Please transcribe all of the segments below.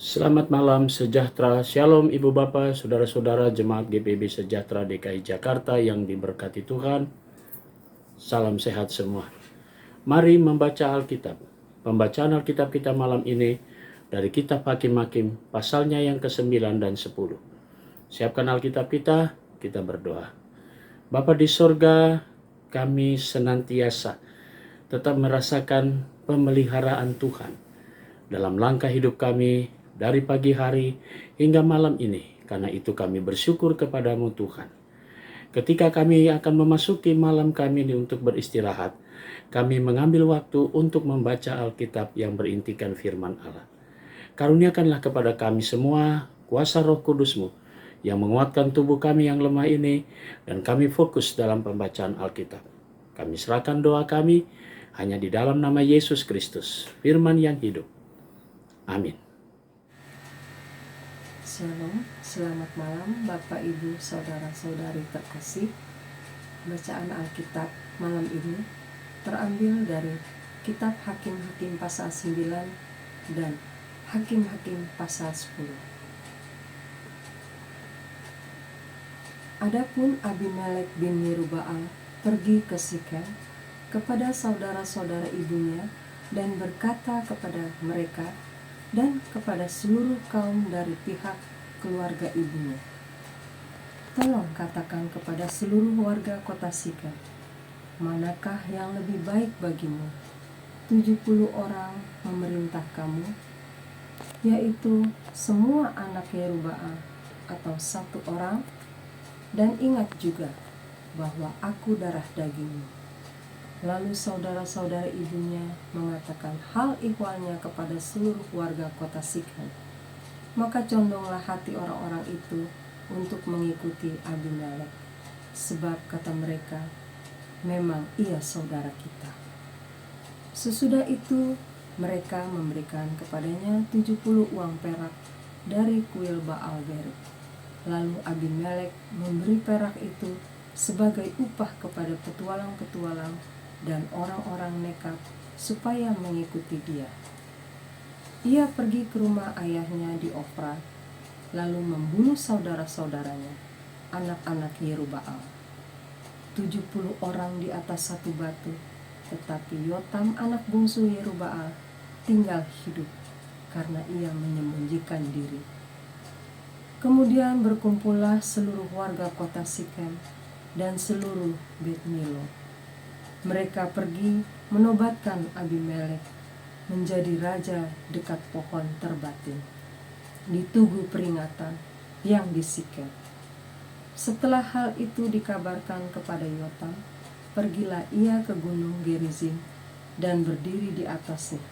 Selamat malam sejahtera, Shalom Ibu Bapak, Saudara-saudara Jemaat GPB Sejahtera DKI Jakarta yang diberkati Tuhan. Salam sehat semua. Mari membaca Alkitab. Pembacaan Alkitab kita malam ini dari kitab Hakim-Hakim, pasalnya yang ke-9 dan 10. Siapkan Alkitab kita berdoa. Bapa di sorga, kami senantiasa tetap merasakan pemeliharaan Tuhan dalam langkah hidup kami dari pagi hari hingga malam ini. Karena itu kami bersyukur kepadamu Tuhan. Ketika kami akan memasuki malam kami ini untuk beristirahat, kami mengambil waktu untuk membaca Alkitab yang berintikan firman Allah. Karuniakanlah kepada kami semua kuasa Roh Kudus-Mu yang menguatkan tubuh kami yang lemah ini, dan kami fokus dalam pembacaan Alkitab. Kami serahkan doa kami hanya di dalam nama Yesus Kristus, firman yang hidup. Amin. Shalom, selamat malam Bapak Ibu Saudara-saudari terkasih. Bacaan Alkitab malam ini terambil dari kitab Hakim-Hakim pasal 9 dan Hakim-Hakim pasal 10. Adapun Abimelek bin Yerubbaal pergi ke Sikem kepada saudara-saudara ibunya dan berkata kepada mereka dan kepada seluruh kaum dari pihak keluarga ibunya, tolong katakan kepada seluruh warga kota Sikem, manakah yang lebih baik bagimu, 70 orang memerintah kamu, yaitu semua anak Yerubbaal, atau 1 orang, dan ingat juga bahwa aku darah dagingmu. Lalu saudara-saudara ibunya mengatakan hal ihwalnya kepada seluruh warga kota Sikem. Maka condonglah hati orang-orang itu untuk mengikuti Abimelek, sebab kata mereka, memang ia saudara kita. Sesudah itu mereka memberikan kepadanya 70 uang perak dari kuil Baal Berit. Lalu Abimelek memberi perak itu sebagai upah kepada petualang-petualang dan orang-orang nekat supaya mengikuti dia. Ia pergi ke rumah ayahnya di Ofra, lalu membunuh saudara-saudaranya, anak-anak Yerubbaal, 70 orang di atas satu batu. Tetapi Yotam anak bungsu Yerubbaal tinggal hidup karena ia menyembunyikan diri. Kemudian berkumpullah seluruh warga kota Sikem dan seluruh Bet Milo. Mereka pergi menobatkan Abimelek menjadi raja dekat pohon terbatin di tugu peringatan yang di Sikem. Setelah hal itu dikabarkan kepada Yotam, pergilah ia ke gunung Gerizim dan berdiri di atasnya.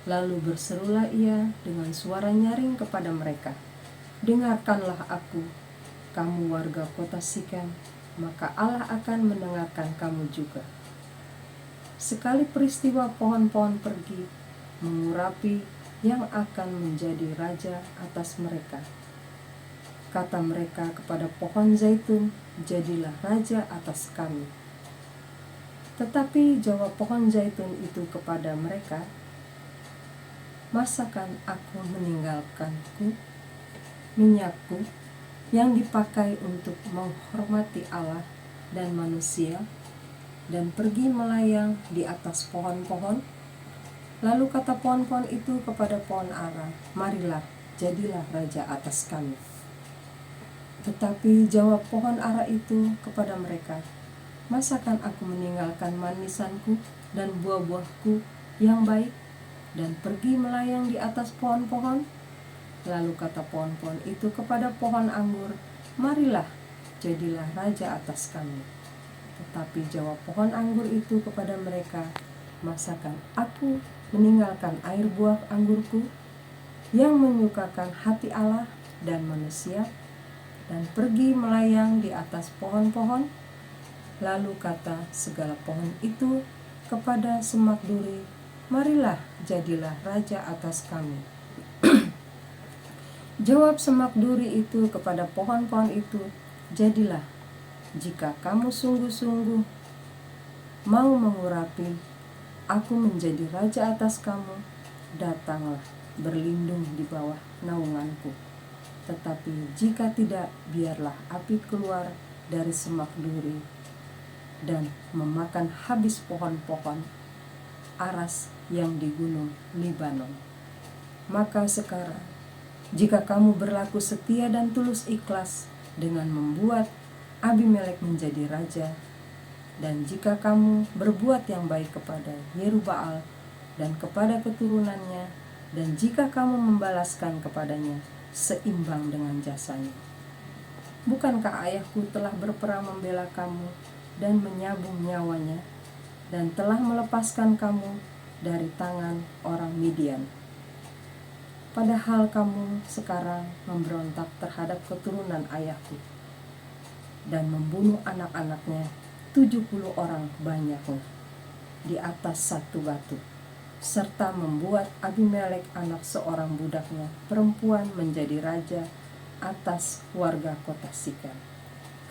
Lalu berserulah ia dengan suara nyaring kepada mereka, dengarkanlah aku, kamu warga kota Sikem, maka Allah akan mendengarkan kamu juga. Sekali peristiwa pohon-pohon pergi mengurapi yang akan menjadi raja atas mereka. Kata mereka kepada pohon zaitun, jadilah raja atas kami. Tetapi jawab pohon zaitun itu kepada mereka, masakan aku meninggalkanku minyakku yang dipakai untuk menghormati Allah dan manusia, dan pergi melayang di atas pohon-pohon? Lalu kata pohon-pohon itu kepada pohon ara, marilah, jadilah raja atas kami. Tetapi jawab pohon ara itu kepada mereka, masakan aku meninggalkan manisanku dan buah-buahku yang baik, dan pergi melayang di atas pohon-pohon? Lalu kata pohon-pohon itu kepada pohon anggur, marilah, jadilah raja atas kami. Tetapi jawab pohon anggur itu kepada mereka, masakan aku meninggalkan air buah anggurku yang menyukakan hati Allah dan manusia, dan pergi melayang di atas pohon-pohon? Lalu kata segala pohon itu kepada semak duri, marilah, jadilah raja atas kami. Jawab semak duri itu kepada pohon-pohon itu, jadilah, jika kamu sungguh-sungguh mau mengurapi aku menjadi raja atas kamu, datanglah, berlindung di bawah naunganku. Tetapi jika tidak, biarlah api keluar dari semak duri dan memakan habis pohon-pohon aras yang di gunung Libanon. Maka sekarang, jika kamu berlaku setia dan tulus ikhlas dengan membuat Abimelek menjadi raja, dan jika kamu berbuat yang baik kepada Yerubbaal dan kepada keturunannya, dan jika kamu membalaskan kepadanya seimbang dengan jasanya. Bukankah ayahku telah berperang membela kamu dan menyabung nyawanya, dan telah melepaskan kamu dari tangan orang Midian? Padahal kamu sekarang memberontak terhadap keturunan ayahku dan membunuh anak-anaknya 70 orang banyaknya di atas satu batu, serta membuat Abimelek anak seorang budaknya perempuan menjadi raja atas warga kota Sikem,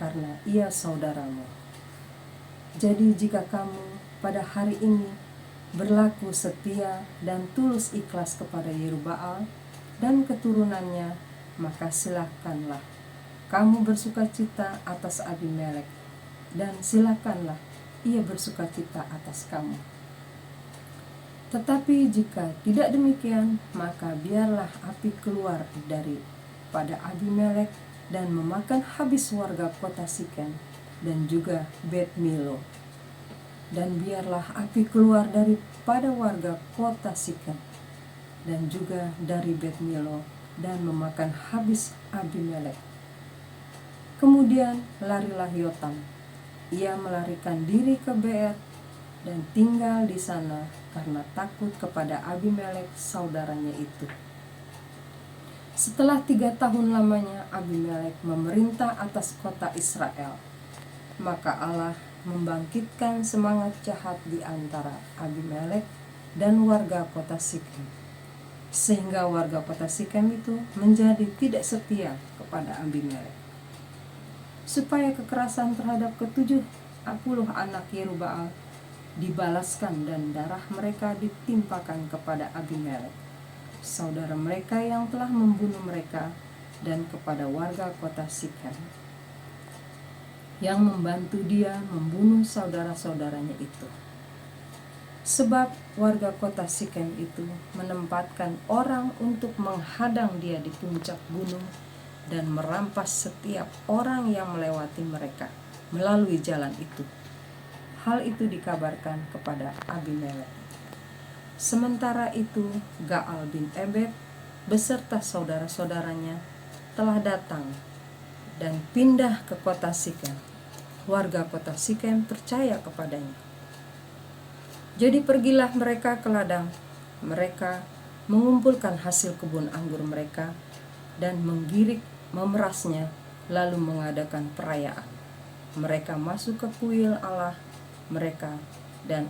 karena ia saudaramu. Jadi jika kamu pada hari ini berlaku setia dan tulus ikhlas kepada Yerubbaal dan keturunannya, maka silakanlah kamu bersukacita atas Abimelek, dan silakanlah ia bersukacita atas kamu. Tetapi jika tidak demikian, maka biarlah api keluar daripada Abimelek dan memakan habis warga kota Sikem dan juga Bet Milo. Dan biarlah api keluar daripada warga kota Sikem dan juga dari Bet Milo dan memakan habis Abimelek. Kemudian larilah Yotam. Ia melarikan diri ke Beer dan tinggal di sana karena takut kepada Abimelek saudaranya itu. Setelah 3 tahun lamanya Abimelek memerintah atas kota Israel, maka Allah membangkitkan semangat jahat di antara Abimelek dan warga kota Sikem, sehingga warga kota Sikem itu menjadi tidak setia kepada Abimelek, supaya kekerasan terhadap ke-70 anak Yerubbaal dibalaskan dan darah mereka ditimpakan kepada Abimelek, saudara mereka yang telah membunuh mereka, dan kepada warga kota Sikem yang membantu dia membunuh saudara-saudaranya itu. Sebab warga kota Sikem itu menempatkan orang untuk menghadang dia di puncak gunung dan merampas setiap orang yang melewati mereka melalui jalan itu. Hal itu dikabarkan kepada Abimelek. Sementara itu Gaal bin Ebed beserta saudara-saudaranya telah datang dan pindah ke kota Sikem. Warga kota Sikem percaya kepadanya. Jadi pergilah mereka ke ladang mereka, mengumpulkan hasil kebun anggur mereka dan memerasnya, lalu mengadakan perayaan. Mereka masuk ke kuil Allah mereka dan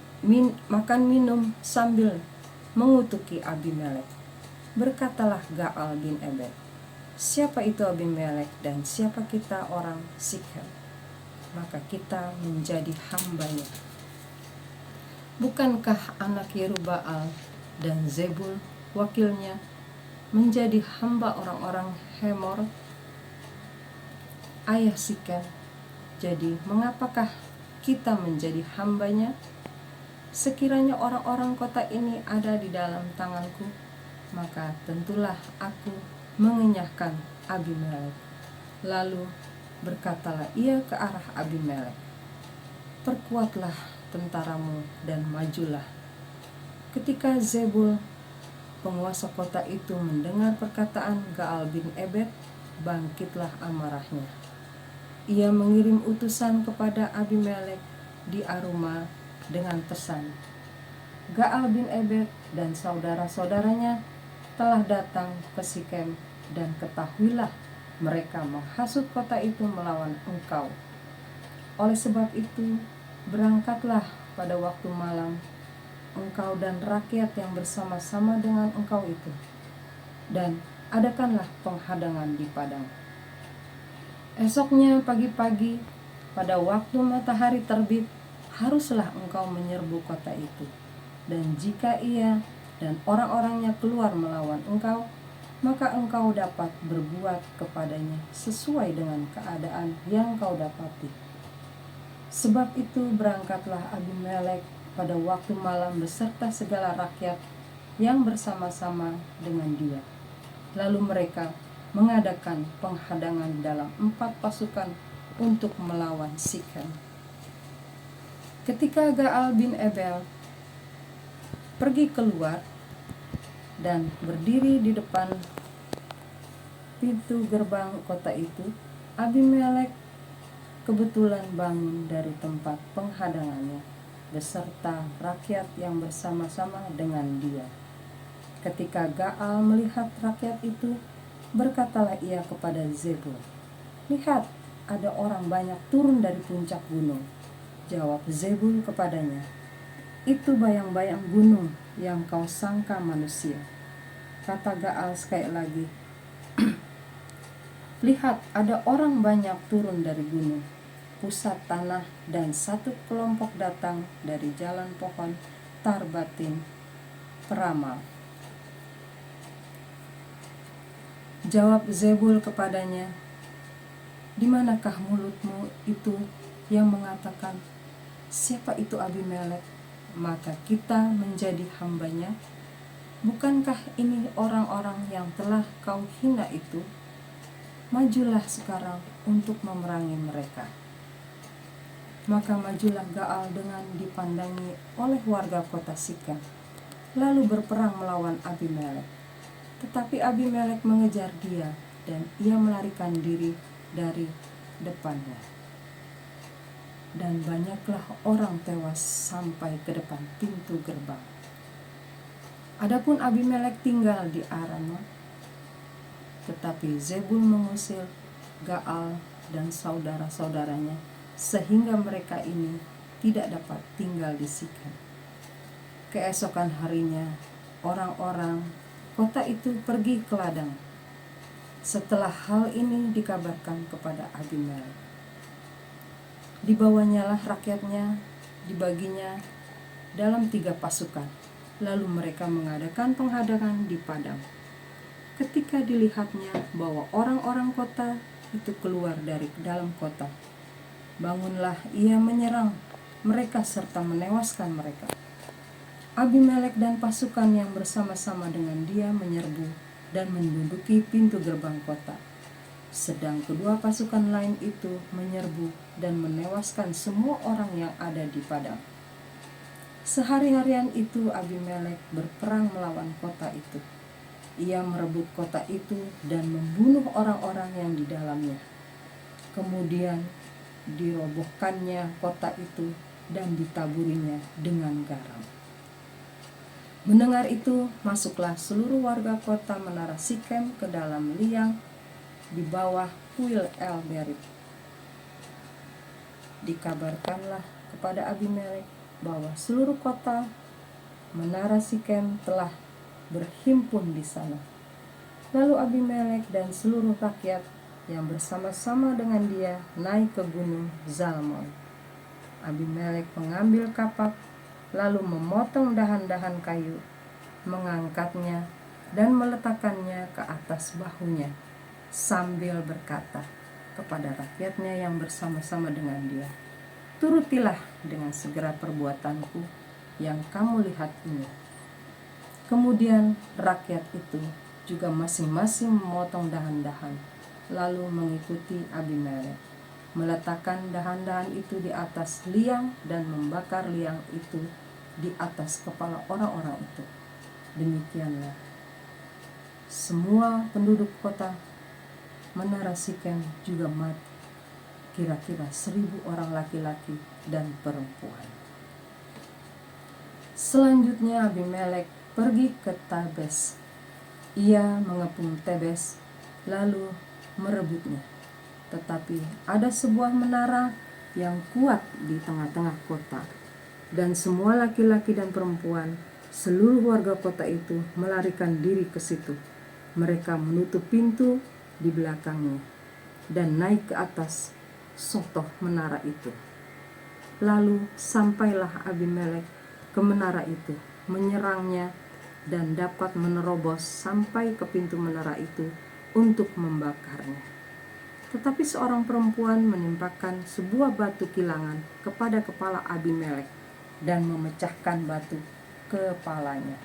makan minum sambil mengutuki Abimelek. Berkatalah Gaal bin Ebed, siapa itu Abimelek dan siapa kita orang Sikem? Maka kita menjadi hambanya. Bukankah anak Yerubbaal dan Zebul wakilnya menjadi hamba orang-orang Hemor, ayah Sikem? Jadi mengapakah kita menjadi hambanya? Sekiranya orang-orang kota ini ada di dalam tanganku, maka tentulah aku mengenyahkan Abimelek. Lalu berkatalah ia ke arah Abimelek, perkuatlah tentaramu dan majulah. Ketika Zebul, penguasa kota itu, mendengar perkataan Gaal bin Ebed, bangkitlah amarahnya. Ia mengirim utusan kepada Abimelek di Aruma dengan pesan, Gaal bin Ebed dan saudara-saudaranya telah datang ke Sikem, dan ketahuilah mereka menghasut kota itu melawan engkau. Oleh sebab itu, berangkatlah pada waktu malam, engkau dan rakyat yang bersama-sama dengan engkau itu, dan adakanlah penghadangan di padang. Esoknya pagi-pagi, pada waktu matahari terbit, haruslah engkau menyerbu kota itu. Dan jika ia dan orang-orangnya keluar melawan engkau, maka engkau dapat berbuat kepadanya sesuai dengan keadaan yang kau dapati. Sebab itu berangkatlah Abimelek pada waktu malam beserta segala rakyat yang bersama-sama dengan dia. Lalu mereka mengadakan penghadangan dalam 4 pasukan untuk melawan Sikem. Ketika Gaal bin Ebed pergi keluar dan berdiri di depan pintu gerbang kota itu, Abimelek kebetulan bangun dari tempat penghadangannya beserta rakyat yang bersama-sama dengan dia. Ketika Gaal melihat rakyat itu, berkatalah ia kepada Zebul, "Lihat, ada orang banyak turun dari puncak gunung." Jawab Zebul kepadanya, "Itu bayang-bayang gunung yang kau sangka manusia." Kata Gaal sekali lagi, "Lihat, ada orang banyak turun dari gunung, pusat tanah, dan satu kelompok datang dari jalan pohon Tarbatin Peramal." Jawab Zebul kepadanya, "Di manakah mulutmu itu yang mengatakan, 'Siapa itu Abimelek, maka kita menjadi hambanya'? Bukankah ini orang-orang yang telah kau hina itu? Majulah sekarang untuk memerangi mereka." Maka majulah Gaal dengan dipandangi oleh warga kota Sikem, lalu berperang melawan Abimelek. Tetapi Abimelek mengejar dia, dan ia melarikan diri dari depannya. Dan banyaklah orang tewas sampai ke depan pintu gerbang. Adapun Abimelek tinggal di Arama, tetapi Zebul mengusir Gaal dan saudara-saudaranya, sehingga mereka ini tidak dapat tinggal di Sikem. Keesokan harinya, orang-orang kota itu pergi ke ladang. Setelah hal ini dikabarkan kepada Abimelek, dibawanyalah rakyatnya, dibaginya dalam 3 pasukan. Lalu mereka mengadakan penghadangan di padang. Ketika dilihatnya bahwa orang-orang kota itu keluar dari dalam kota, bangunlah ia menyerang mereka serta menewaskan mereka. Abimelek dan pasukan yang bersama-sama dengan dia menyerbu dan menduduki pintu gerbang kota. Sedang kedua pasukan lain itu menyerbu dan menewaskan semua orang yang ada di padang. Sehari-harian itu Abimelek berperang melawan kota itu. Ia merebut kota itu dan membunuh orang-orang yang di dalamnya. Kemudian dirobohkannya kota itu dan ditaburinya dengan garam. Mendengar itu, masuklah seluruh warga kota menara Sikem ke dalam liang di bawah kuil El-Berit. Dikabarkanlah kepada Abimelek bahwa seluruh kota menara Sikem telah berhimpun di sana. Lalu Abimelek dan seluruh rakyat yang bersama-sama dengan dia naik ke gunung Zalmon. Abimelek mengambil kapak, lalu memotong dahan-dahan kayu, mengangkatnya dan meletakkannya ke atas bahunya, sambil berkata kepada rakyatnya yang bersama-sama dengan dia, "Turutilah dengan segera perbuatanku yang kamu lihat ini." Kemudian rakyat itu juga masing-masing memotong dahan-dahan, lalu mengikuti Abimelek, meletakkan dahan-dahan itu di atas liang dan membakar liang itu di atas kepala orang-orang itu. Demikianlah semua penduduk kota menara Sikem juga mati, kira-kira 1.000 orang laki-laki dan perempuan. Selanjutnya Abimelek pergi ke Tebes. Ia mengepung Tebes lalu merebutnya. Tetapi ada sebuah menara yang kuat di tengah-tengah kota, dan semua laki-laki dan perempuan, seluruh warga kota itu melarikan diri ke situ. Mereka menutup pintu di belakangnya dan naik ke atas sotoh menara itu. Lalu sampailah Abimelek ke menara itu, menyerangnya dan dapat menerobos sampai ke pintu menara itu untuk membakarnya. Tetapi seorang perempuan menimpakan sebuah batu kilangan kepada kepala Abimelek dan memecahkan batu kepalanya.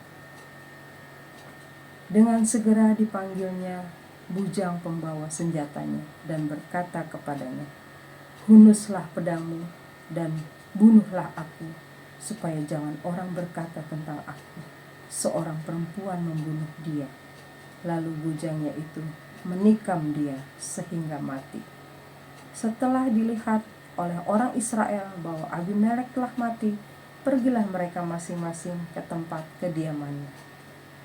Dengan segera dipanggilnya bujang pembawa senjatanya dan berkata kepadanya, "Hunuslah pedangmu dan bunuhlah aku, supaya jangan orang berkata tentang aku, seorang perempuan membunuh dia." Lalu bujangnya itu menikam dia sehingga mati. Setelah dilihat oleh orang Israel bahwa Abimelek telah mati, pergilah mereka masing-masing ke tempat kediamannya.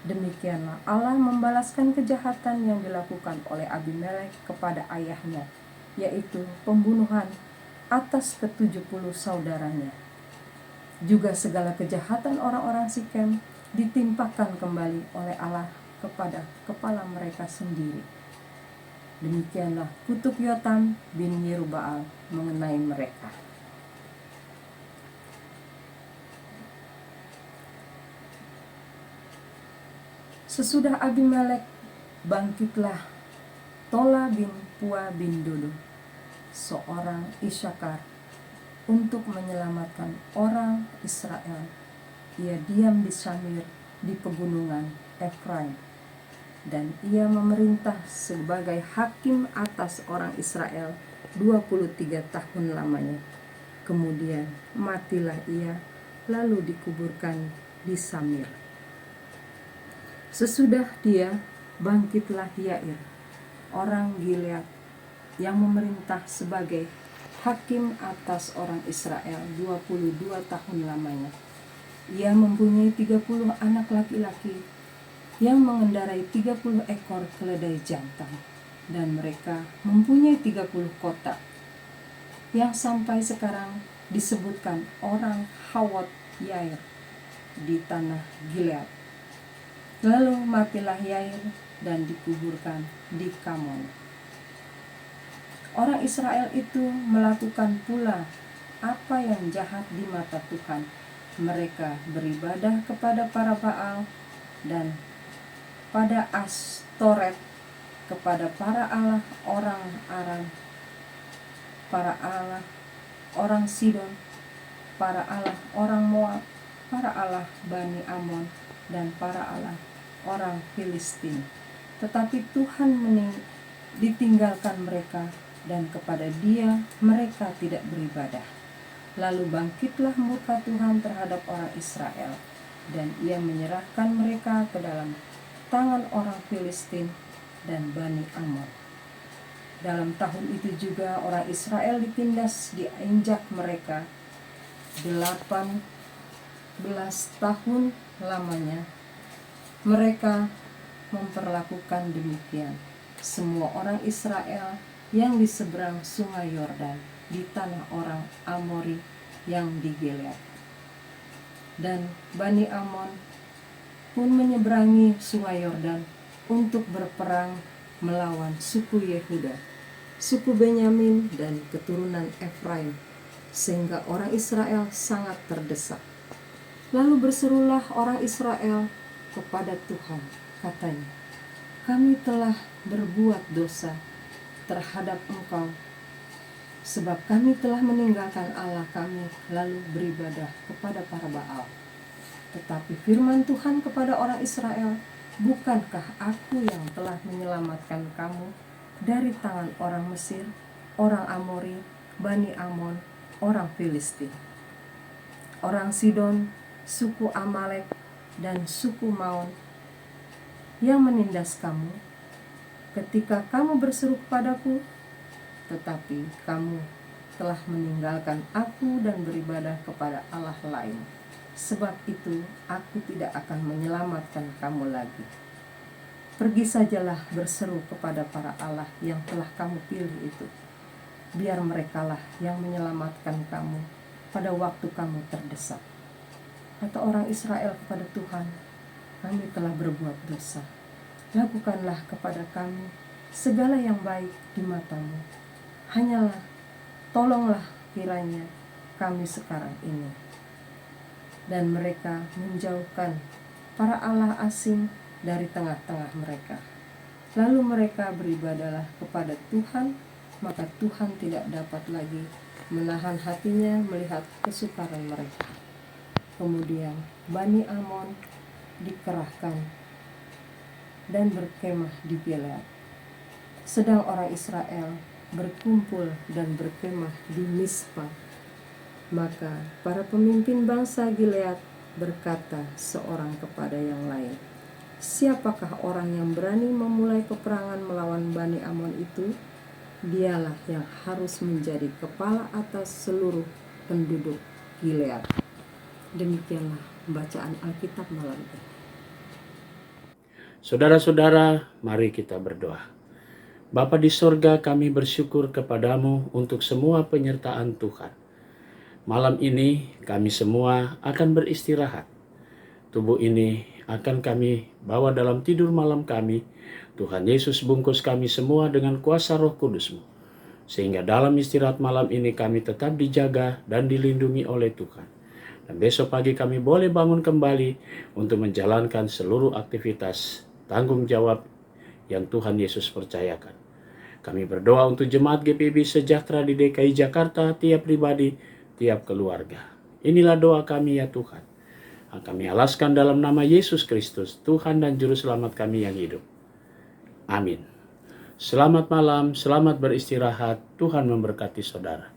Demikianlah Allah membalaskan kejahatan yang dilakukan oleh Abimelek kepada ayahnya, yaitu pembunuhan atas ke-70 saudaranya. Juga segala kejahatan orang-orang Sikem ditimpakan kembali oleh Allah kepada kepala mereka sendiri. Demikianlah kutuk Yotam bin Yerubbaal mengenai mereka. Sesudah Abimelek, bangkitlah Tola bin Pua bin Dodo, seorang Isyakar, untuk menyelamatkan orang Israel. Ia diam di Samir di pegunungan Efraim, dan ia memerintah sebagai hakim atas orang Israel 23 tahun lamanya. Kemudian matilah ia, lalu dikuburkan di Samir. Sesudah dia, bangkitlah Yair, orang Gilead, yang memerintah sebagai hakim atas orang Israel 22 tahun lamanya. Ia mempunyai 30 anak laki-laki yang mengendarai 30 ekor keledai jantan, dan mereka mempunyai 30 kota yang sampai sekarang disebutkan orang Hawot Yair di tanah Gilead. Lalu matilah Yair dan dikuburkan di Kamon. Orang Israel itu melakukan pula apa yang jahat di mata Tuhan. Mereka beribadah kepada para Baal dan pada Astoret, kepada para allah orang Aram, para allah orang Sidon, para allah orang Moab, para allah Bani Amon, dan para allah orang Filistin. Tetapi Tuhan ditinggalkan mereka, dan kepada Dia mereka tidak beribadah. Lalu bangkitlah murka Tuhan terhadap orang Israel, dan Ia menyerahkan mereka ke dalam tangan orang Filistin dan Bani Amon. Dalam tahun itu juga orang Israel ditindas diinjak mereka 18 tahun lamanya. Mereka memperlakukan demikian semua orang Israel yang di seberang sungai Yordan di tanah orang Amori yang di Gilead. Dan Bani Amon pun menyeberangi sungai Yordan untuk berperang melawan suku Yehuda, suku Benyamin, dan keturunan Efraim, sehingga orang Israel sangat terdesak. Lalu berserulah orang Israel kepada Tuhan, katanya, "Kami telah berbuat dosa terhadap Engkau, sebab kami telah meninggalkan Allah kami lalu beribadah kepada para Baal." Tetapi firman Tuhan kepada orang Israel, "Bukankah aku yang telah menyelamatkan kamu dari tangan orang Mesir, orang Amori, Bani Amon, orang Filistin, orang Sidon, suku Amalek, dan suku Maon yang menindas kamu ketika kamu berseru kepadaku? Tetapi kamu telah meninggalkan aku dan beribadah kepada Allah lain. Sebab itu aku tidak akan menyelamatkan kamu lagi. Pergi sajalah berseru kepada para Allah yang telah kamu pilih itu. Biar merekalah yang menyelamatkan kamu pada waktu kamu terdesak." Kata orang Israel kepada Tuhan, "Kami telah berbuat dosa. Lakukanlah kepada kami segala yang baik di matamu. Hanyalah tolonglah kiranya kami sekarang ini." Dan mereka menjauhkan para allah asing dari tengah-tengah mereka. Lalu mereka beribadahlah kepada Tuhan, maka Tuhan tidak dapat lagi menahan hatinya melihat kesukaran mereka. Kemudian Bani Amon dikerahkan dan berkemah di Gilead, sedang orang Israel berkumpul dan berkemah di Mispa. Maka para pemimpin bangsa Gilead berkata seorang kepada yang lain, "Siapakah orang yang berani memulai peperangan melawan Bani Amon itu? Dialah yang harus menjadi kepala atas seluruh penduduk Gilead." Demikianlah bacaan Alkitab malam ini. Saudara-saudara, mari kita berdoa. Bapa di sorga, kami bersyukur kepadamu untuk semua penyertaan Tuhan. Malam ini kami semua akan beristirahat. Tubuh ini akan kami bawa dalam tidur malam kami. Tuhan Yesus bungkus kami semua dengan kuasa Roh Kudus-Mu, sehingga dalam istirahat malam ini kami tetap dijaga dan dilindungi oleh Tuhan. Dan besok pagi kami boleh bangun kembali untuk menjalankan seluruh aktivitas tanggung jawab yang Tuhan Yesus percayakan. Kami berdoa untuk jemaat GPIB Sejahtera di DKI Jakarta, tiap pribadi, tiap keluarga. Inilah doa kami ya Tuhan. Kami alaskan dalam nama Yesus Kristus, Tuhan dan Juru Selamat kami yang hidup. Amin. Selamat malam, selamat beristirahat. Tuhan memberkati saudara.